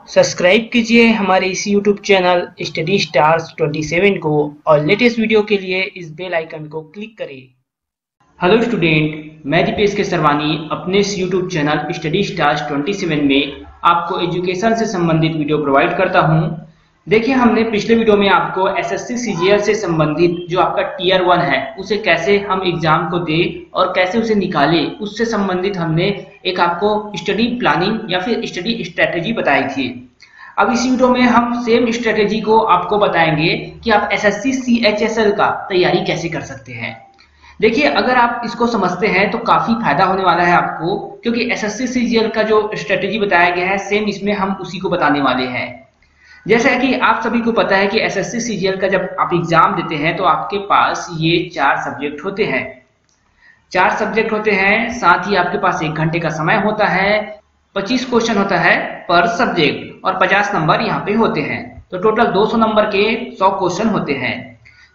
Subscribe कीजिए हमारे इस YouTube चैनल स्टडी स्टार्स 27 को और लेटेस्ट वीडियो के लिए इस बेल आइकन को क्लिक करें। हेलो स्टूडेंट, मैं दीपेश केसरवानी अपने इस YouTube चैनल स्टडी स्टार्स 27 में आपको एजुकेशन से संबंधित वीडियो प्रोवाइड करता हूं। देखिए, हमने पिछले वीडियो में आपको एसएससी सीजीएल से संबंधित जो आपका टीयर 1 है उसे कैसे हम एग्जाम को दे और कैसे उसे निकाले, उससे संबंधित हमने एक आपको स्टडी प्लानिंग या फिर स्टडी स्ट्रेटेजी बताई थी। अब इस वीडियो में हम सेम स्ट्रेटेजी को आपको बताएंगे कि आप एसएससी सीएचएसएल का तैयारी कैसे कर सकते हैं। देखिए, अगर आप इसको समझते हैं तो काफी फायदा होने वाला है आपको, क्योंकि एसएससी सीजीएल का जो स्ट्रेटेजी बताया गया है सेम इसमें हम उसी को बताने वाले हैं। जैसा कि आप सभी को पता है कि एसएससी सीजीएल का जब आप एग्जाम देते हैं तो आपके पास ये 4 सब्जेक्ट होते हैं। 4 सब्जेक्ट होते हैं, साथ ही आपके पास 1 घंटे का समय होता है, 25 क्वेश्चन होता है पर सब्जेक्ट और 50 नंबर यहाँ पे होते हैं। तो टोटल 200 नंबर के 100 क्वेश्चन होते हैं।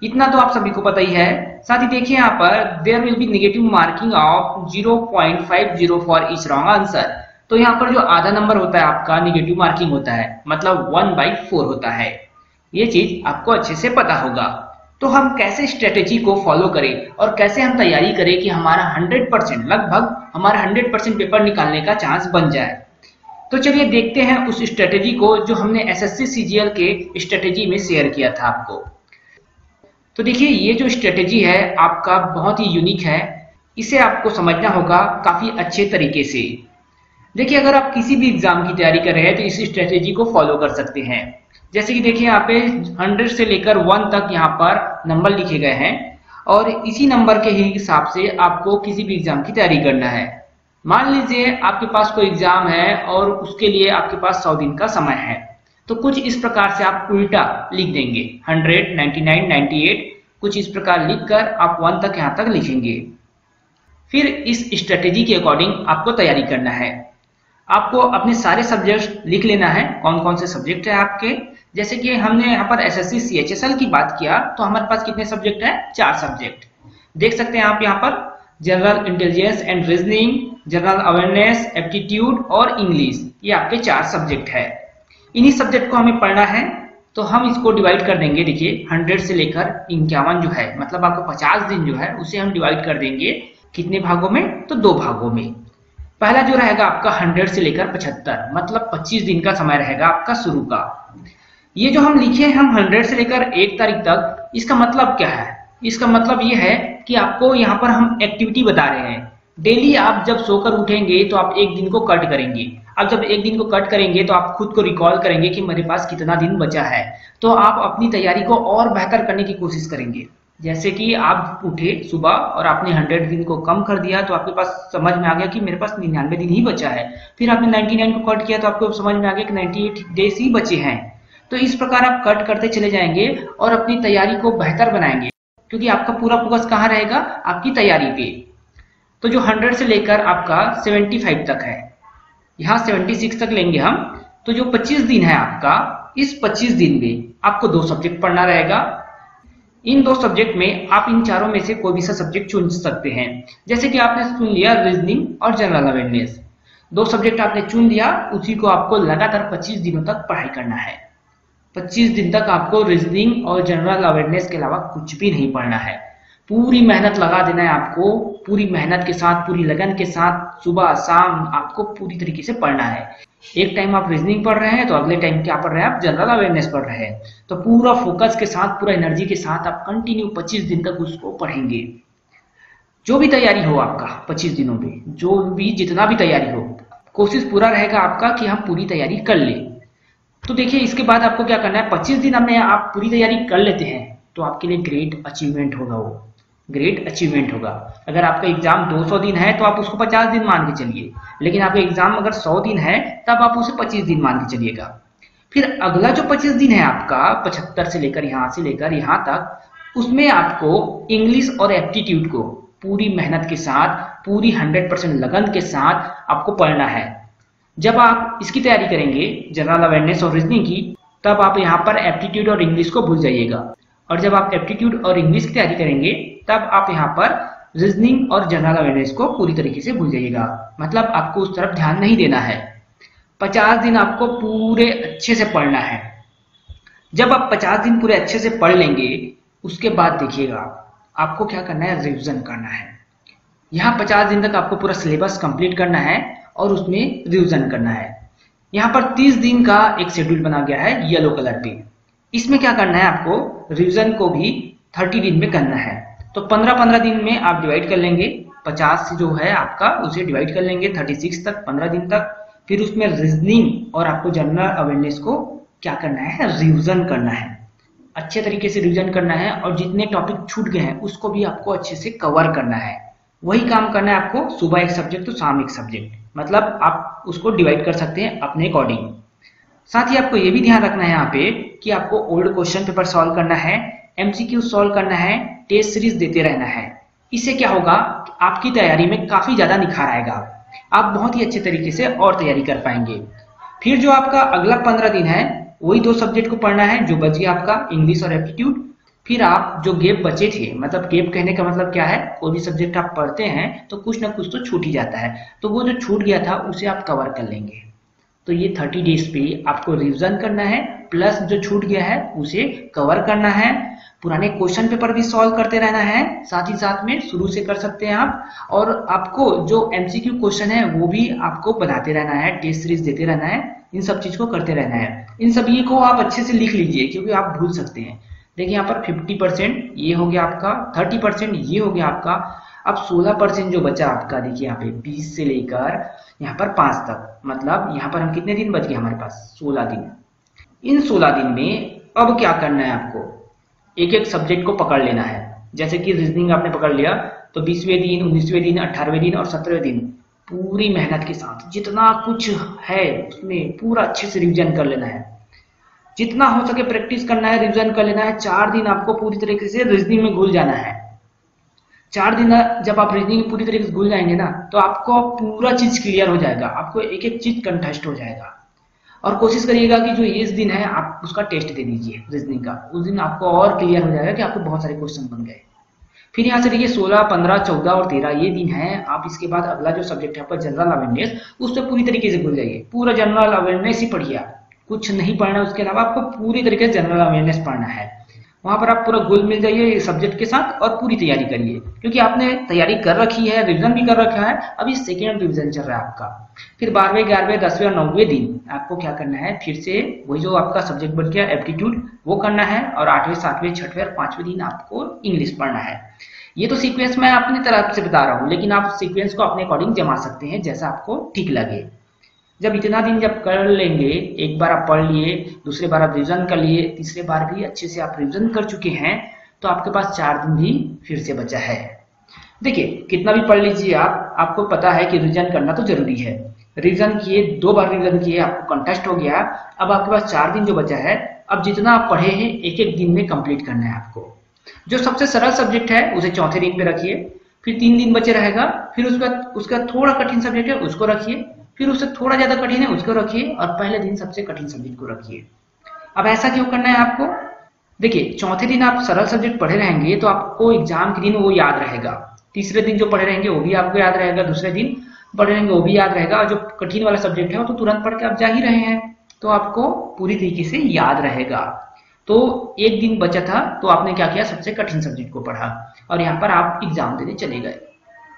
इतना तो आप सभी को पता ही है। साथ ही देखिए, यहाँ पर there will be negative marking of 0.50 for each wrong answer. तो यहाँ पर जो आधा नंबर होता है आपका नेगेटिव मार्किंग होता है, मतलब 1/4 होता है। ये चीज आपको अच्छे से पता होगा। तो हम कैसे स्ट्रेटेजी को फॉलो करें और कैसे हम तैयारी करें कि हमारा 100% लगभग हमारा 100% पेपर निकालने का चांस बन जाए। तो चलिए देखते हैं उस स्ट्रेटेजी को जो हमने एसएससी सीजीएल के स्ट्रेटेजी में शेयर किया था आपको। तो देखिए, ये जो स्ट्रेटेजी है आपका बहुत ही यूनिक है। इसे आपको समझना होगा काफी अच्छे तरीके से। देखिए, अगर आप किसी भी एग्जाम की तैयारी कर रहे हैं तो इस स्ट्रेटेजी को फॉलो कर सकते हैं। जैसे कि देखिए, यहाँ पे 100 से लेकर 1 तक यहाँ पर नंबर लिखे गए हैं और इसी नंबर के ही हिसाब से आपको किसी भी एग्जाम की तैयारी करना है। मान लीजिए आपके पास कोई एग्जाम है और उसके लिए आपके पास 100 दिन का समय है, तो कुछ इस प्रकार से आप उल्टा लिख देंगे, 100, 99, 98 कुछ इस प्रकार लिखकर आप 1 तक यहाँ तक लिखेंगे। फिर इस स्ट्रेटेजी के अकॉर्डिंग आपको तैयारी करना है। आपको अपने सारे सब्जेक्ट लिख लेना है, कौन कौन से सब्जेक्ट है आपके। जैसे कि हमने यहाँ पर एसएससी सीएचएसएल की बात किया तो हमारे पास कितने सब्जेक्ट है? 4 सब्जेक्ट देख सकते हैं आप यहाँ पर। General intelligence and reasoning, general awareness, aptitude और इंग्लिश, ये आपके 4 सब्जेक्ट है। इन्हीं सब्जेक्ट को हमें पढ़ना है। तो हम इसको डिवाइड कर देंगे। देखिए, 100 से लेकर 51 जो है, मतलब आपको 50 दिन जो है उसे हम डिवाइड कर देंगे कितने भागों में? तो 2 भागों में। पहला जो रहेगा आपका 100 से लेकर 75, मतलब 25 दिन का समय रहेगा आपका शुरू का। ये जो हम लिखे हैं हम 100 से लेकर 1 तारीख तक, इसका मतलब क्या है? इसका मतलब ये है कि आपको यहाँ पर हम एक्टिविटी बता रहे हैं। डेली आप जब सोकर उठेंगे तो आप 1 दिन को कट करेंगे। अब जब 1 दिन को कट करेंगे तो आप खुद को रिकॉल करेंगे कि मेरे पास कितना दिन बचा है। तो आप अपनी तैयारी को और बेहतर करने की कोशिश करेंगे। जैसे कि आप उठे सुबह और आपने 100 दिन को कम कर दिया तो आपके पास समझ में आ गया कि मेरे पास 99 दिन ही बचा है। फिर आपने 99 को कट किया तो आपको समझ में आ गया कि 98 डेज ही बचे हैं। तो इस प्रकार आप कट करते चले जाएंगे और अपनी तैयारी को बेहतर बनाएंगे, क्योंकि आपका पूरा फोकस कहाँ रहेगा? आपकी तैयारी पे। तो जो 100 से लेकर आपका 75 तक है, यहाँ 76 तक लेंगे हम। तो जो 25 दिन है आपका, इस 25 दिन में आपको 2 सब्जेक्ट पढ़ना रहेगा। इन 2 सब्जेक्ट में आप इन चारों में से कोई भी सा सब्जेक्ट चुन सकते हैं। जैसे कि आपने चुन लिया रीजनिंग और जनरल अवेयरनेस, 2 सब्जेक्ट आपने चुन लिया, उसी को आपको लगातार 25 दिनों तक पढ़ाई करना है। 25 दिन तक आपको रीजनिंग और जनरल अवेयरनेस के अलावा कुछ भी नहीं पढ़ना है। पूरी मेहनत लगा देना है आपको, पूरी मेहनत के साथ, पूरी लगन के साथ, सुबह शाम आपको पूरी तरीके से पढ़ना है। एक टाइम आप रीजनिंग पढ़ रहे हैं तो अगले टाइम क्या पढ़ रहे हैं? आप जनरल अवेयरनेस पढ़ रहे हैं। तो पूरा फोकस के साथ, पूरा एनर्जी के साथ आप कंटिन्यू 25 दिन तक उसको पढ़ेंगे। जो भी तैयारी हो आपका 25 दिनों में, जो भी जितना भी तैयारी हो, कोशिश पूरा रहेगा आपका कि हम पूरी तैयारी कर ले। तो देखिए, इसके बाद आपको क्या करना है? 25 दिन हमने आप पूरी तैयारी कर लेते हैं तो आपके लिए ग्रेट अचीवमेंट होगा, वो ग्रेट अचीवमेंट होगा। अगर आपका एग्जाम 200 दिन है तो आप उसको 50 दिन मान के चलिए, लेकिन आपका एग्जाम अगर 100 दिन है तब आप उसे 25 दिन मान के चलिएगा। फिर अगला जो 25 दिन है आपका 75 से लेकर यहाँ तक, उसमें आपको इंग्लिश और एप्टीट्यूड को पूरी मेहनत के साथ, पूरी 100% लगन के साथ आपको पढ़ना है। जब आप इसकी तैयारी करेंगे जनरल अवेयरनेस और रीजनिंग की, तब आप यहाँ पर एप्टीट्यूड और इंग्लिश को भूल जाइएगा। और जब आप एप्टीट्यूड और इंग्लिश की तैयारी करेंगे तब आप यहाँ पर रीजनिंग और जनरल अवेयरनेस को पूरी तरीके से भूल जाइएगा। मतलब आपको उस तरफ ध्यान नहीं देना है। 50 दिन आपको पूरे अच्छे से पढ़ना है। जब आप 50 दिन पूरे अच्छे से पढ़ लेंगे, उसके बाद देखिएगा आपको क्या करना है, रिवीजन करना है। यहाँ 50 दिन तक आपको पूरा सिलेबस कंप्लीट करना है और उसमें रिवीजन करना है। यहाँ पर 30 दिन का एक शेड्यूल बना गया है येलो कलर पे। इसमें क्या करना है, आपको रिवीजन को भी 30 दिन में करना है। तो 15-15 दिन में आप डिवाइड कर लेंगे, 50 से जो है आपका उसे डिवाइड कर लेंगे 36 तक, 15 दिन तक। फिर उसमें रीजनिंग और आपको जनरल अवेयरनेस को क्या करना है, रिवीजन करना है, अच्छे तरीके से रिवीजन करना है। और जितने टॉपिक छूट गए हैं उसको भी आपको अच्छे से कवर करना है। वही काम करना है आपको, सुबह एक सब्जेक्ट तो शाम एक सब्जेक्ट, मतलब आप उसको डिवाइड कर सकते हैं अपने अकॉर्डिंग। साथ ही आपको ये भी ध्यान रखना है यहाँ पे कि आपको ओल्ड क्वेश्चन पेपर सॉल्व करना है, एमसीक्यू सॉल्व करना है, टेस्ट सीरीज देते रहना है। इससे क्या होगा, आपकी तैयारी में काफी ज्यादा निखार आएगा, आप बहुत ही अच्छे तरीके से और तैयारी कर पाएंगे। फिर जो आपका अगला 15 दिन है वही 2 सब्जेक्ट को पढ़ना है जो बच गया आपका, इंग्लिश और एप्टीट्यूड। फिर आप जो गैप बचे थे, मतलब गैप कहने का मतलब क्या है, कोई भी सब्जेक्ट आप पढ़ते हैं तो कुछ ना कुछ तो छूट ही जाता है, तो वो जो छूट गया था उसे आप कवर कर लेंगे। तो ये 30 डेज पे आपको रिवीजन करना है, प्लस जो छूट गया है उसे कवर करना है, पुराने क्वेश्चन पेपर भी सॉल्व करते रहना है, साथ ही साथ में शुरू से कर सकते हैं आप। और आपको जो एमसीक्यू क्वेश्चन है वो भी आपको बनाते रहना है, टेस्ट सीरीज देते रहना है, इन सब चीज को करते रहना है। इन सभी को आप अच्छे से लिख लीजिए क्योंकि आप भूल सकते हैं। देखिए यहाँ पर 50% ये हो गया आपका, 30% ये हो गया आपका। अब 16% जो बचा आपका, देखिए यहाँ पे 20 से लेकर यहाँ पर 5 तक, मतलब यहाँ पर हम कितने दिन बच गए हमारे पास, 16 दिन। इन 16 दिन में अब क्या करना है, आपको एक एक सब्जेक्ट को पकड़ लेना है। जैसे कि रीजनिंग आपने पकड़ लिया तो 20वें दिन, 19वें दिन, 18वें दिन और 17वें दिन पूरी मेहनत के साथ जितना कुछ है उसमें पूरा अच्छे से रिवीजन कर लेना है, जितना हो सके प्रैक्टिस करना है, रिवीजन कर लेना है। 4 दिन आपको पूरी तरीके से रीजनिंग में घुल जाना है। 4 दिन जब आप रीजनिंग पूरी तरीके से घुल जाएंगे ना, तो आपको पूरा चीज क्लियर हो जाएगा, आपको एक एक चीज कंठस्थ हो जाएगा। और कोशिश करिएगा कि जो इस दिन है आप उसका टेस्ट दे दीजिए रीजनिंग का, उस दिन आपको और क्लियर हो जाएगा कि आपको बहुत सारे क्वेश्चन बन गए। फिर यहाँ से देखिए 16, 15, 14 और 13 ये दिन है। आप इसके बाद अगला जो सब्जेक्ट है आपका जनरल अवेयरनेस, उससे पूरी तरीके से घुल जाइए, पूरा जनरल अवेयरनेस ही पढ़िए, कुछ नहीं पढ़ना है उसके अलावा, आपको पूरी तरीके से जनरल अवेयरनेस पढ़ना है। वहां पर आप पूरा घुल मिल जाइए सब्जेक्ट के साथ और पूरी तैयारी करिए, क्योंकि आपने तैयारी कर रखी है, रिवीजन भी कर रखा है, अभी सेकेंड रिवीजन चल रहा है आपका। फिर 12वें, 11वें, 10वें और 9वें दिन आपको क्या करना है, फिर से वही जो आपका सब्जेक्ट बन गया एप्टीट्यूड वो करना है, और 8वें, 7वें, 6वें और 5वें दिन आपको इंग्लिश पढ़ना है। ये तो सीक्वेंस मैं अपनी तरफ से बता रहा हूँ, लेकिन आप सीक्वेंस को अपने अकॉर्डिंग जमा सकते हैं जैसा आपको ठीक लगे। जब इतना दिन जब कर लेंगे, एक बार आप पढ़ लिए, दूसरे बार आप रिवीजन कर लिए, तीसरे बार भी अच्छे से आप रिवीजन कर चुके हैं, तो आपके पास 4 दिन भी फिर से बचा है। देखिए कितना भी पढ़ लीजिए आप, आपको पता है कि रिवीजन करना तो जरूरी है। रिवीजन किए, 2 बार रिवीजन किए, आपको कंटेस्ट हो गया। अब आपके पास 4 दिन जो बचा है, अब जितना आप पढ़े हैं एक एक दिन में कंप्लीट करना है आपको। जो सबसे सरल सब्जेक्ट है उसे चौथे दिन पे रखिए, फिर 3 दिन बचे रहेगा, फिर उसका थोड़ा कठिन सब्जेक्ट है उसको रखिए, फिर उससे थोड़ा ज्यादा कठिन है उसको रखिए, और पहले दिन सबसे कठिन सब्जेक्ट को रखिए। अब ऐसा क्यों करना है आपको, देखिए चौथे दिन आप सरल सब्जेक्ट पढ़े रहेंगे तो आपको एग्जाम के दिन वो याद रहेगा, तीसरे दिन जो पढ़े रहेंगे वो भी आपको याद रहेगा, दूसरे दिन पढ़े रहेंगे वो भी याद रहेगा, और जो कठिन वाला सब्जेक्ट है वो तो तुरंत पढ़ के आप जा ही रहे हैं, तो आपको पूरी तरीके से याद रहेगा। तो एक दिन बचा था तो आपने क्या किया, सबसे कठिन सब्जेक्ट को पढ़ा, और यहाँ पर आप एग्जाम देने चले गए।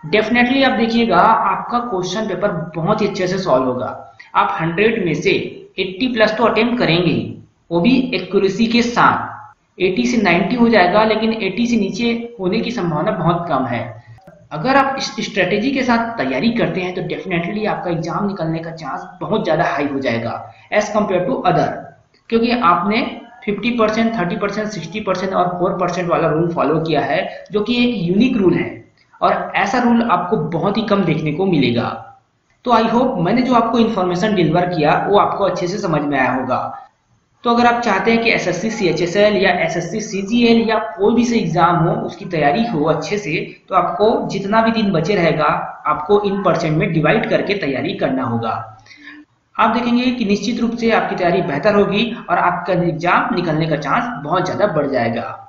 डेफिनेटली आप देखिएगा आपका क्वेश्चन पेपर बहुत ही अच्छे से सॉल्व होगा। आप 100 में से 80 प्लस तो अटेम्प्ट करेंगे ही, वो भी एक्यूरेसी के साथ। 80 से 90 हो जाएगा, लेकिन 80 से नीचे होने की संभावना बहुत कम है। अगर आप इस स्ट्रेटेजी के साथ तैयारी करते हैं तो डेफिनेटली आपका एग्जाम निकलने का चांस बहुत ज्यादा हाई हो जाएगा एज कम्पेयर टू अदर, क्योंकि आपने 50%, 30%, 60% और 4% वाला रूल फॉलो किया है, जो कि एक यूनिक रूल है, और ऐसा रूल आपको बहुत ही कम देखने को मिलेगा। तो आई होप मैंने जो आपको इन्फॉर्मेशन डिलीवर किया वो आपको अच्छे से समझ में आया होगा। तो अगर आप चाहते हैं कि एसएससी सीएचएसएल या एसएससी सीजीएल या कोई भी से एग्जाम हो उसकी तैयारी हो अच्छे से, तो आपको जितना भी दिन बचे रहेगा आपको इन परसेंट में डिवाइड करके तैयारी करना होगा। आप देखेंगे कि निश्चित रूप से आपकी तैयारी बेहतर होगी और आपका एग्जाम निकलने का चांस बहुत ज्यादा बढ़ जाएगा।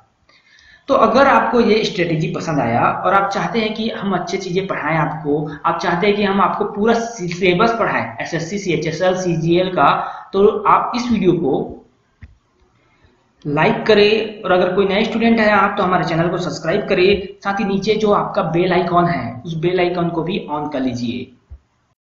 तो अगर आपको ये स्ट्रेटेजी पसंद आया और आप चाहते हैं कि हम अच्छी चीजें पढ़ाएं आपको, आप चाहते हैं कि हम आपको पूरा सिलेबस पढ़ाएं एसएससी, सीएचएसएल, सीजीएल का, तो आप इस वीडियो को लाइक करें। और अगर कोई नए स्टूडेंट है आप, तो हमारे चैनल को सब्सक्राइब करें। साथ ही नीचे जो आपका बेल आइकॉन है, उस बेल आइकॉन को भी ऑन कर लीजिए।